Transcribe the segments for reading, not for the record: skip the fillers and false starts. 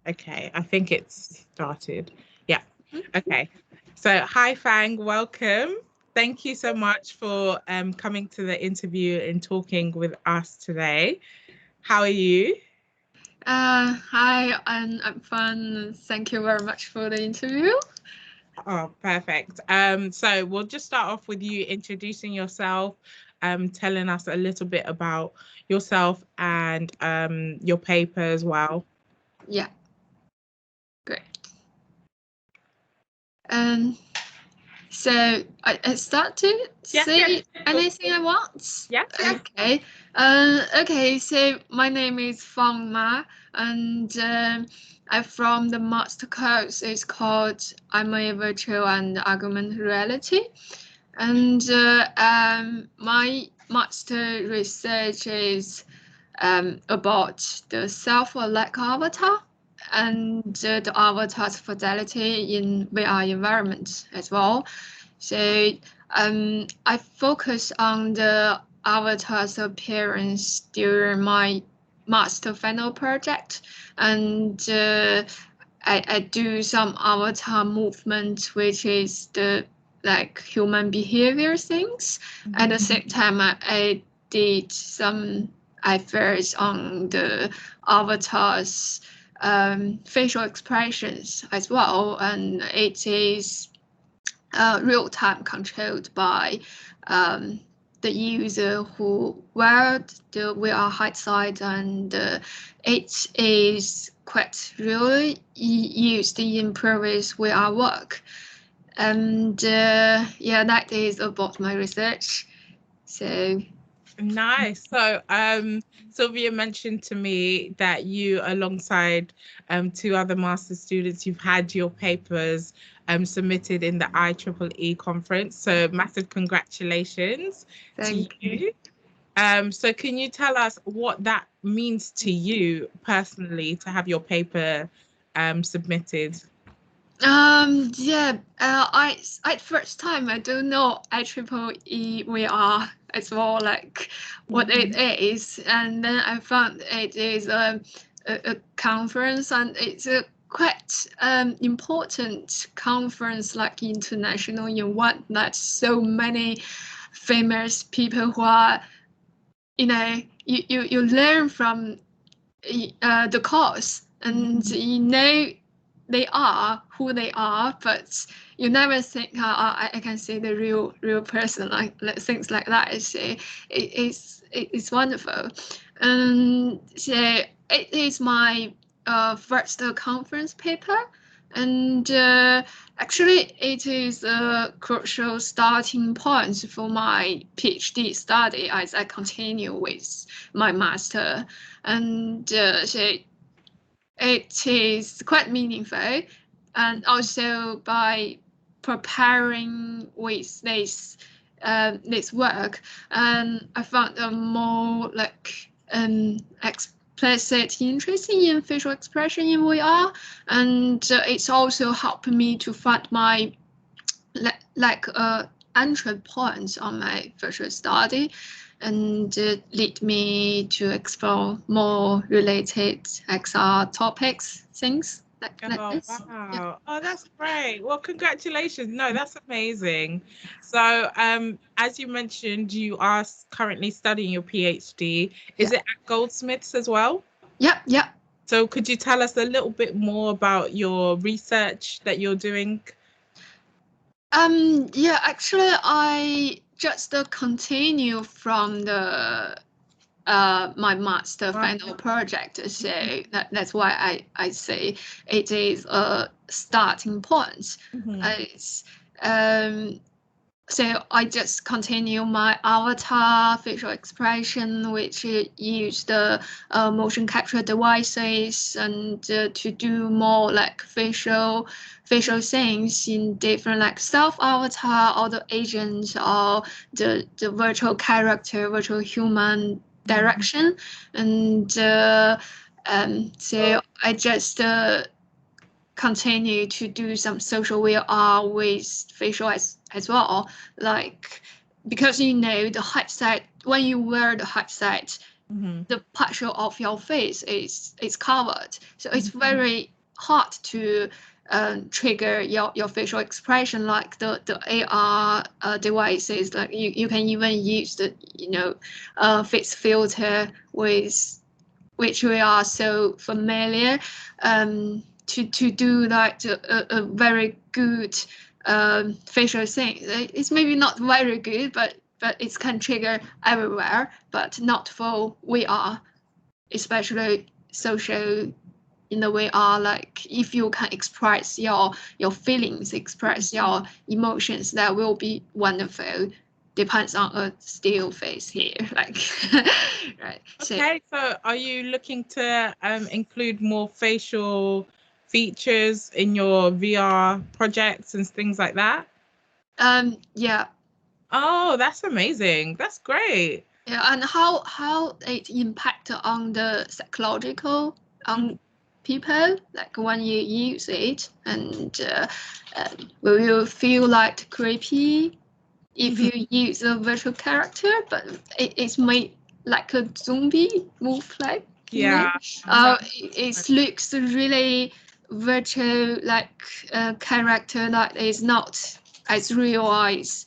Okay, I think it's started. Yeah. Okay. So hi Fang, welcome. Thank you so much for coming to the interview and talking with us today. How are you? Hi, I'm fine. Thank you very much for the interview. Oh, perfect. So we'll just start off with you introducing yourself, telling us a little bit about yourself and your paper as well. Yeah, great. Um, so I start to say anything I want. Yeah. Okay. Okay. So my name is Fang Ma, and I'm from the master course. It's called MSc Virtual and Augmented Reality, and my master research is about the self-like avatar and the avatar's fidelity in VR environment as well. So I focus on the avatar's appearance during my master final project, and I do some avatar movement, which is the like human behavior things. At the same time, I did some efforts on the avatar's facial expressions as well, and it is real time controlled by the user who wear the VR headset, and it is quite really used in previous VR work. And yeah, that is about my research. So Nice. So, Sylvia mentioned to me that you, alongside two other master's students, you've had your papers submitted in the IEEE conference. So, massive congratulations to thank you. you. So can you tell us what that means to you personally to have your paper submitted? Yeah, I at first time I don't know IEEE VR as well, like what it is, and then I found it is a conference, and it's a quite important conference, like international in one that so many famous people who are, you learn from the course, and you know they are who they are, but you never think, I can see the real person, like things like that. So it's wonderful. So it is my first conference paper, and actually it is a crucial starting point for my PhD study as I continue with my master, and so it is quite meaningful, and also by preparing with this work, I found a more like explicit interest in facial expression in VR, and it's also helped me to find my like entry points on my virtual study, and lead me to explore more related XR topics, things like Oh, this. wow. Yeah. Oh, that's great. Well, congratulations. No, that's amazing. So, as you mentioned, you are currently studying your PhD. Is Yeah. it at Goldsmiths as well? Yeah. Yeah. So, could you tell us a little bit more about your research that you're doing? Yeah, actually, I just continue from the my master final project. So that's why I say it is a starting point. It's, so I just continue my avatar facial expression, which use the motion capture devices, and to do more like facial things in different like self avatar or the agent or the virtual character, virtual human direction, and so I just continue to do some social VR with facial as well, like because you know the headset, when you wear the headset, the partial of your face is covered, so it's very hard to trigger your facial expression like the AR devices. Like you can even use the face filter with which we are so familiar to do like a very good facial thing. It's maybe not very good, but it can trigger everywhere, but not for VR, especially social in the VR. Like if you can express your feelings, express your emotions, that will be wonderful. Depends on a still face here, like right. Okay, so are you looking to include more facial features in your VR projects and things like that? Yeah. Oh, that's amazing. That's great. Yeah, and how it impact on the psychological on people, like when you use it, and will you feel like creepy if you use a virtual character, but it's made like a zombie move, like Yeah. it looks really virtual, like a character that is not as real as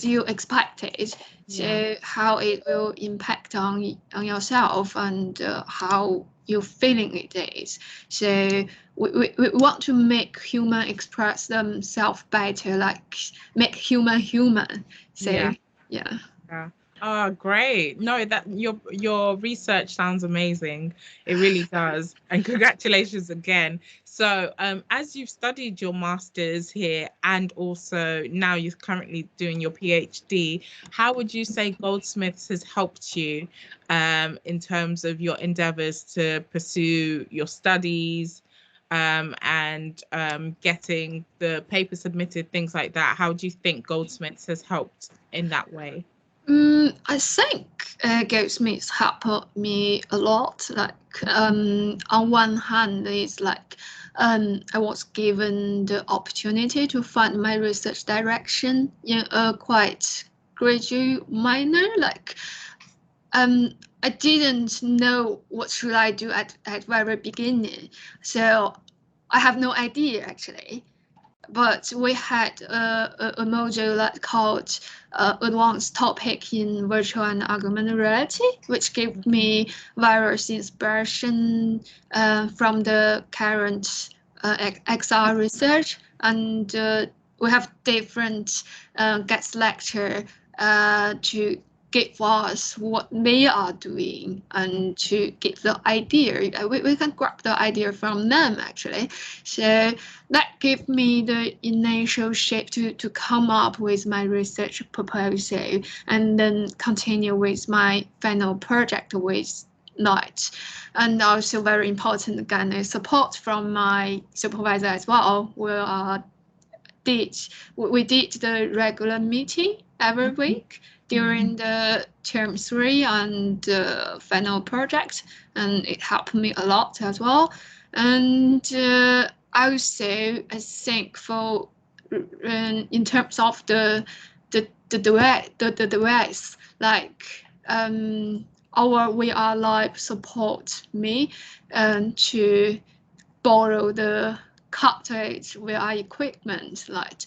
you expected. So how it will impact on yourself and how you're feeling it is. So we want to make human express themselves better, like make human. So yeah. Yeah. Oh, great. No, that your research sounds amazing. It really does. And congratulations again. So, as you've studied your master's here and also now you're currently doing your PhD, how would you say Goldsmiths has helped you in terms of your endeavors to pursue your studies and getting the paper submitted, things like that? How do you think Goldsmiths has helped in that way? I think Goldsmiths helped me a lot. Like on one hand, it's like I was given the opportunity to find my research direction in a quite graduate manner. Like I didn't know what should I do at very beginning, so I have no idea actually. But we had a module that called Advanced Topic in Virtual and Augmented Reality, which gave me various inspiration from the current XR research. And we have different guest lecture to give us what they are doing and to give the idea. We can grab the idea from them actually. So that gave me the initial shape to come up with my research proposal and then continue with my final project with that. And also very important again, support from my supervisor as well. We did the regular meeting every week during the term 3 and the final project, and it helped me a lot as well. And also, I think for in terms of the device, like our VR Lab support me to borrow the cartridge VR equipment, like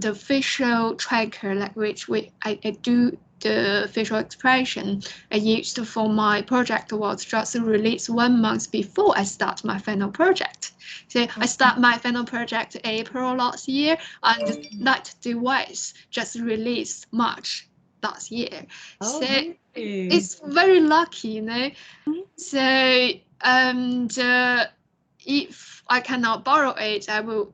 the facial tracker, like which I do the facial expression I used for my project was just released 1 month before I start my final project. So I start my final project April last year, and that device just released March last year. Oh, so really? it's very lucky, you know. So and if I cannot borrow it, I will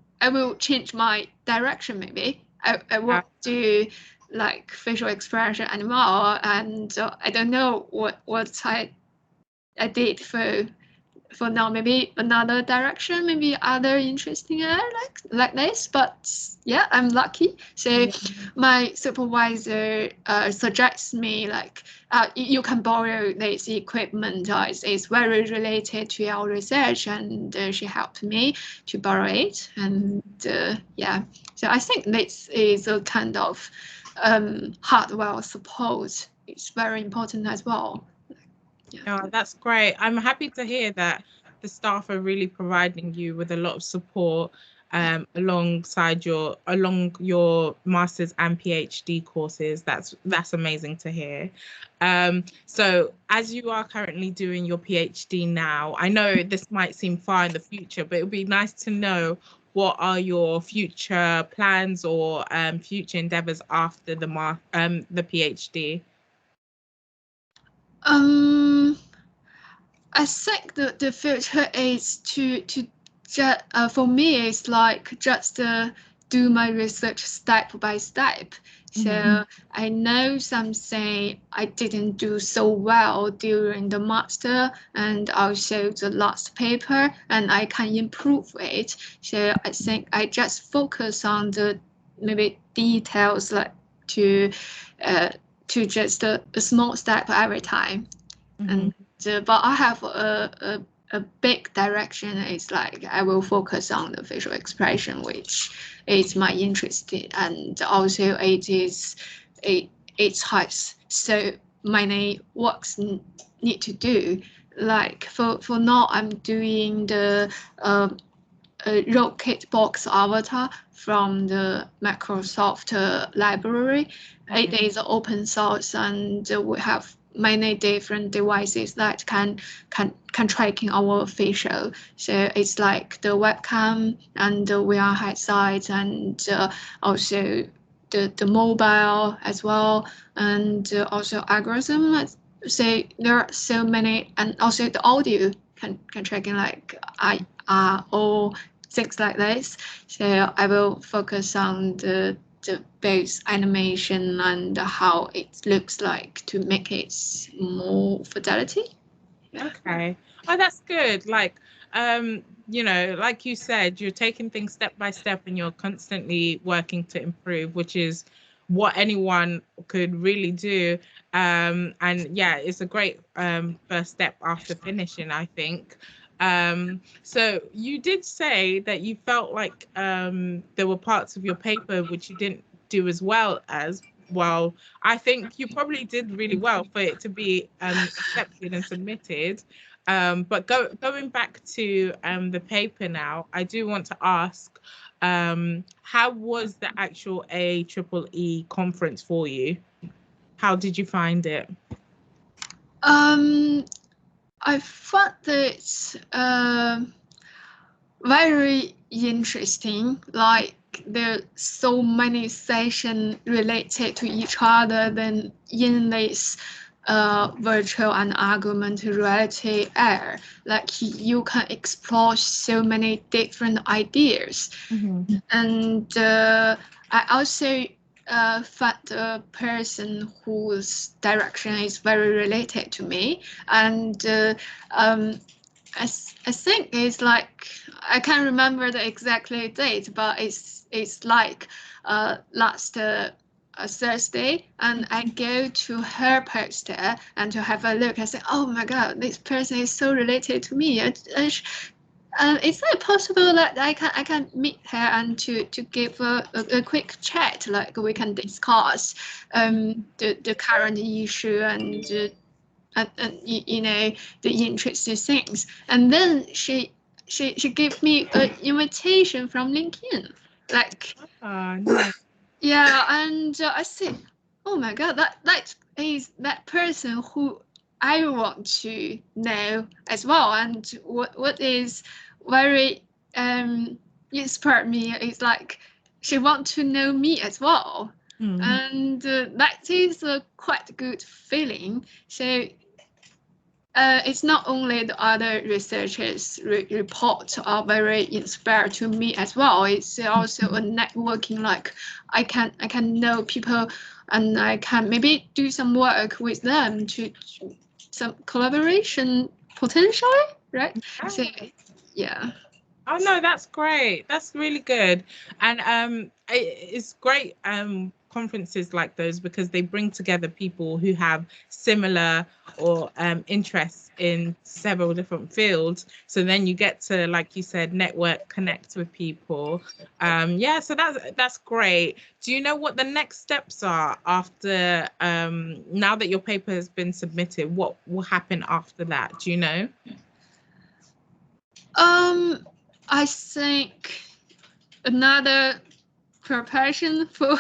change my direction maybe. I won't do like facial expression anymore, and I don't know what I did for for now, maybe another direction, maybe other interesting area like this. But yeah, I'm lucky. So my supervisor suggests me like you can borrow this equipment. It's very related to our research, and she helped me to borrow it. And yeah, so I think this is a kind of hardware support. It's very important as well. Yeah, that's great. I'm happy to hear that the staff are really providing you with a lot of support along your master's and PhD courses. That's amazing to hear. So as you are currently doing your PhD now, I know this might seem far in the future, but it would be nice to know what are your future plans or future endeavors after the PhD. I think the future is to just for me it's like just do my research step by step. So I know something I didn't do so well during the master and also the last paper, and I can improve it. So I think I just focus on the maybe details like to just a small step every time. And but I have a big direction. It's like I will focus on the visual expression, which is my interest in, and also it has so many works need to do. Like for now, I'm doing the rocket box avatar from the Microsoft library. It is open source, and we have many different devices that can tracking our facial. So it's like the webcam and the VR headset, and also the mobile as well, and also algorithm. So there are so many, and also the audio can tracking like IR things like this. So I will focus on the base animation and how it looks like to make it more fidelity. Yeah. Okay. Oh, that's good. Like, like you said, you're taking things step by step and you're constantly working to improve, which is what anyone could really do. And yeah, it's a great first step after finishing, I think. So you did say that you felt like there were parts of your paper which you didn't do as well as. Well, I think you probably did really well for it to be accepted and submitted. But going back to the paper now, I do want to ask, how was the actual IEEE conference for you? How did you find it? I found it very interesting. Like there are so many sessions related to each other. Then in this virtual and augmented reality area, like you can explore so many different ideas. And I also found a person whose direction is very related to me, and I think it's like I can't remember the exact date, but it's like last Thursday, and I go to her poster and to have a look. I say, oh my God, this person is so related to me. Is it possible that I can meet her and to give a quick chat, like we can discuss the current issue and you know the interesting things. And then she gave me an invitation from LinkedIn, like Nice. yeah, and I said, oh my God, that is that person who I want to know as well. And what is very inspired me is like she want to know me as well. And that is a quite good feeling. So it's not only the other researchers' reports are very inspired to me as well. It's also a networking. Like I can know people, and I can maybe do some work with them to some collaboration potentially. right? Oh. So yeah. Oh no, that's great. That's really good. And it's great conferences like those because they bring together people who have similar or interests in several different fields. So then you get to, like you said, network, connect with people. Yeah, so that's great. Do you know what the next steps are after now that your paper has been submitted? What will happen after that? Do you know? I think another preparation for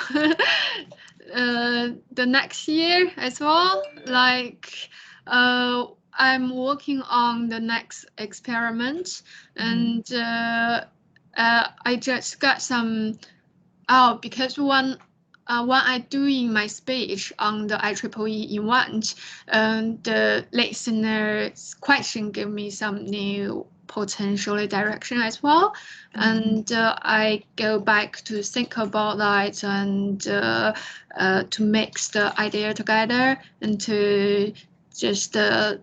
the next year as well. Like, I'm working on the next experiment, and I just got some. Oh, because when I doing my speech on the IEEE event, the listener's question gave me some new potential direction as well. And I go back to think about that and to mix the idea together and to just for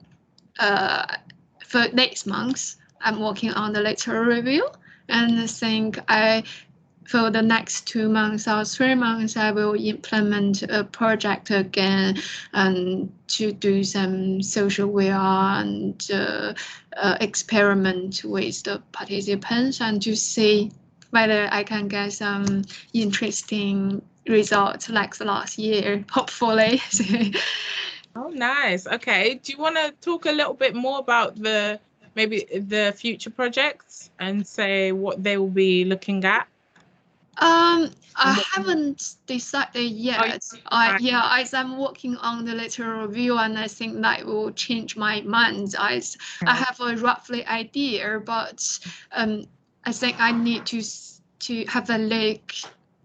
next month, I'm working on the literary review, and I think for the next 2 months or 3 months, I will implement a project again and to do some social VR and experiment with the participants and to see whether I can get some interesting results like the last year, hopefully. Oh, nice. Okay. Do you want to talk a little bit more about maybe the future projects and say what they will be looking at? I haven't decided yet. As I'm working on the literal review, and I think that will change my mind. I have a roughly idea, but I think I need to have a look.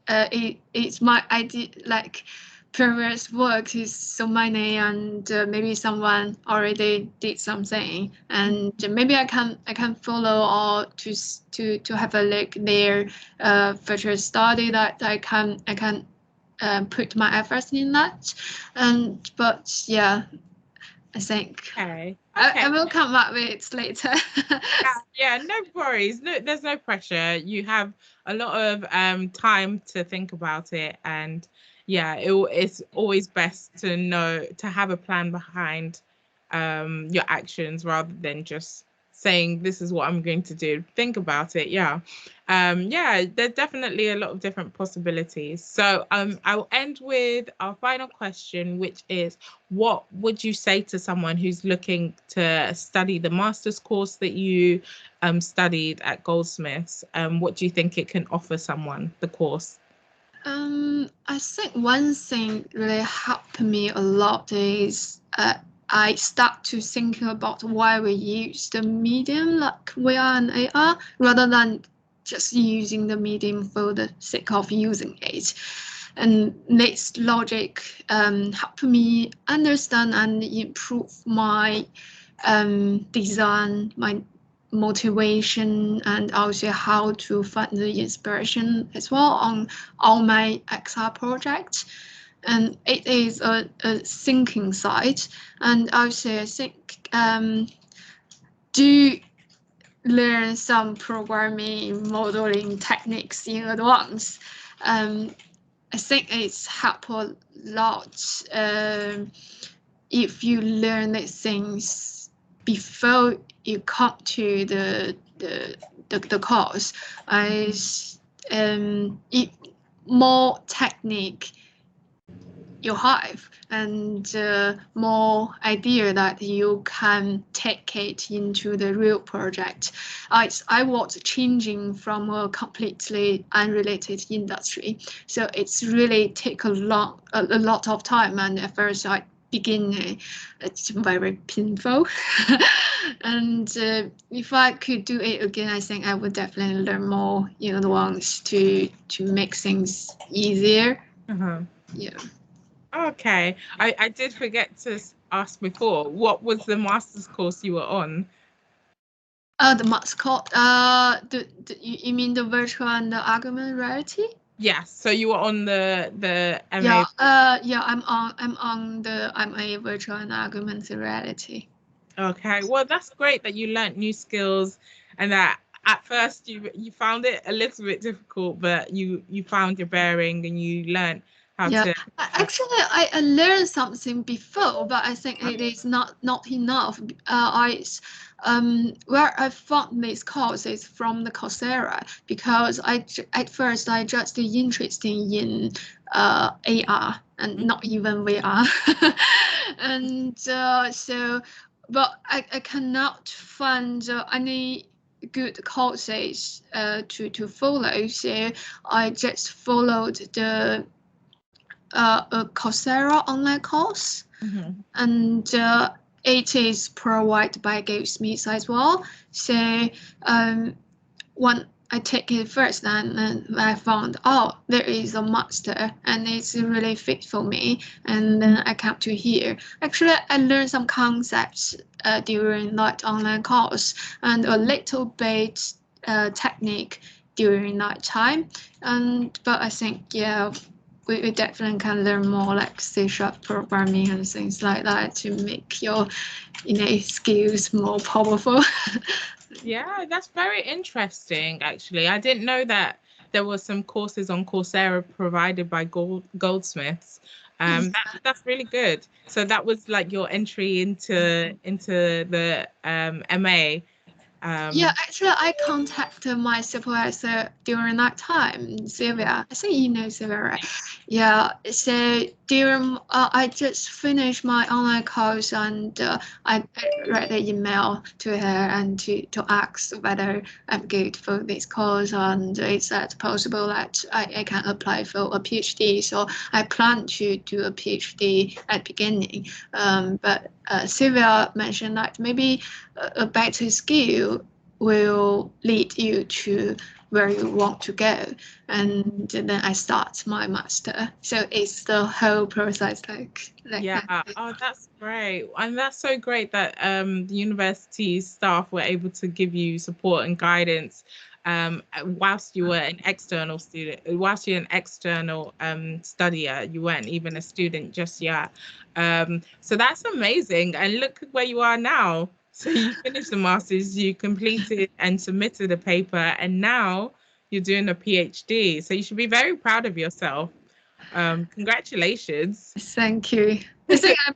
It's my idea, like previous work is so many, and maybe someone already did something, and maybe I can follow or to have a look there virtual study that I can put my efforts in that, and but yeah, I think Okay. I will come back with it later. Yeah, no worries. No, there's no pressure. You have a lot of time to think about it, and yeah, it's always best to know to have a plan behind your actions rather than just saying this is what I'm going to do. Think about it. Yeah. Yeah, there's definitely a lot of different possibilities. So I'll end with our final question, which is what would you say to someone who's looking to study the master's course that you studied at Goldsmiths? What do you think it can offer someone, the course? I think one thing really helped me a lot is I start to thinking about why we use the medium like VR and AR rather than just using the medium for the sake of using it. And this logic helped me understand and improve my design, my motivation, and also how to find the inspiration as well on all my XR projects. And it is a thinking side. And also I think do learn some programming modeling techniques in advance. I think it's helped a lot if you learn these things before you come to the course. As it more technique you have and more idea that you can take it into the real project. I was changing from a completely unrelated industry, so it's really take a lot of time, and at first I begin it's very painful. And if I could do it again, I think I would definitely learn more in advance to make things easier. Yeah. Okay. I did forget to ask before, what was the master's course you were on? The mascot. You mean the virtual and the augmented reality? Yes. So you were on the MA. Yeah. I'm on the MA virtual and augmented reality. Okay, well, that's great that you learnt new skills and that at first you found it a little bit difficult, but you found your bearing and you learnt how Yeah, to. actually, I learned something before, but I think it is not enough. Where I found this course is from the Coursera because at first I just interested in AR and not even VR, and but I cannot find any good courses to follow, so I just followed the a Coursera online course, Mhm. and it is provided by Goldsmiths as well. So when I take it first, and I found, oh, there is a master, and it's really fit for me. And then I come to here. Actually, I learned some concepts during that online course, and a little bit technique during that time. But I think, yeah, we definitely can learn more like C# programming and things like that to make your skills more powerful. Yeah, that's very interesting, actually. I didn't know that there were some courses on Coursera provided by Goldsmiths. That's really good. So that was like your entry into the MA. Yeah, Um, actually, I contacted my supervisor during that time, Sylvia. I think you know Sylvia, right? Yeah. So during, I just finished my online course, and I read the email to her and to ask whether I'm good for this course, and it's that possible that I can apply for a PhD. So I plan to do a PhD at beginning. But Sylvia mentioned that maybe a better skill will lead you to where you want to go, and then I start my master, so it's the whole process like yeah. that. Oh, that's great. And that's so great that the university staff were able to give you support and guidance whilst you were an external student, whilst you're an external studier, you weren't even a student just yet. So that's amazing. And look at where you are now. So you finished the masters, you completed and submitted a paper, and now you're doing a PhD. So you should be very proud of yourself. Congratulations. Thank you. I think I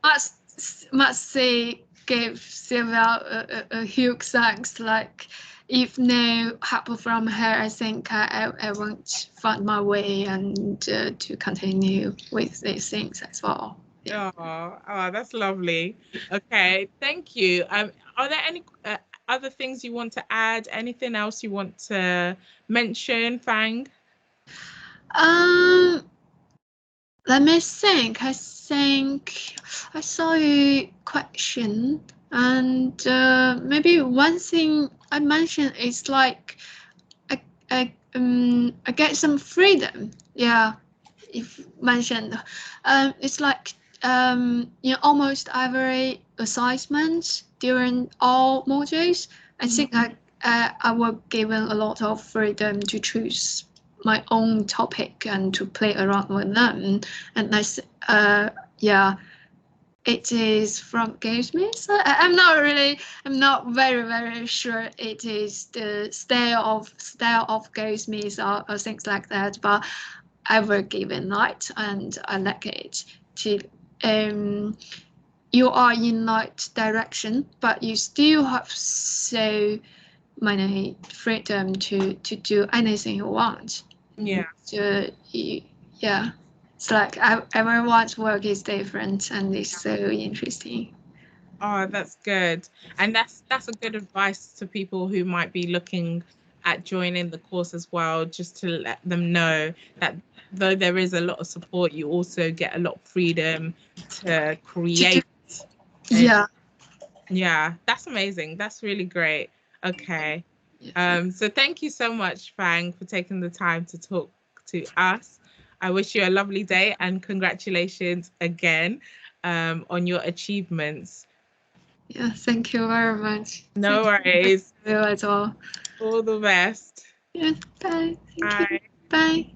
must say give Sylvia a huge thanks. Like, if no help from her, I think I won't find my way and to continue with these things as well. Yeah. Oh, that's lovely. Okay, thank you. Are there any other things you want to add? Anything else you want to mention, Fang? Um, Let me think. I think I saw a question, and maybe one thing I mentioned is like I get some freedom. Yeah, if mentioned, it's like almost every assignment during all modules. I think I was given a lot of freedom to choose my own topic and to play around with them. And yeah, it is from Goldsmiths. I'm not very sure it is the style of Goldsmiths or things like that, but I was given that and I like it. To um, you are in that direction, but you still have so many freedom to do anything you want. Yeah. So yeah, it's like everyone's work is different and it's so interesting. Oh, that's good. And that's a good advice to people who might be looking at joining the course as well, just to let them know that though there is a lot of support, you also get a lot of freedom to To do, create. And yeah. yeah, that's amazing. That's really great. Okay. So thank you so much, Fang, for taking the time to talk to us. I wish you a lovely day and congratulations again on your achievements. Yeah, thank you very much. No Thank worries. you as well. All the best. Yeah, bye. Thank you. Bye. Bye.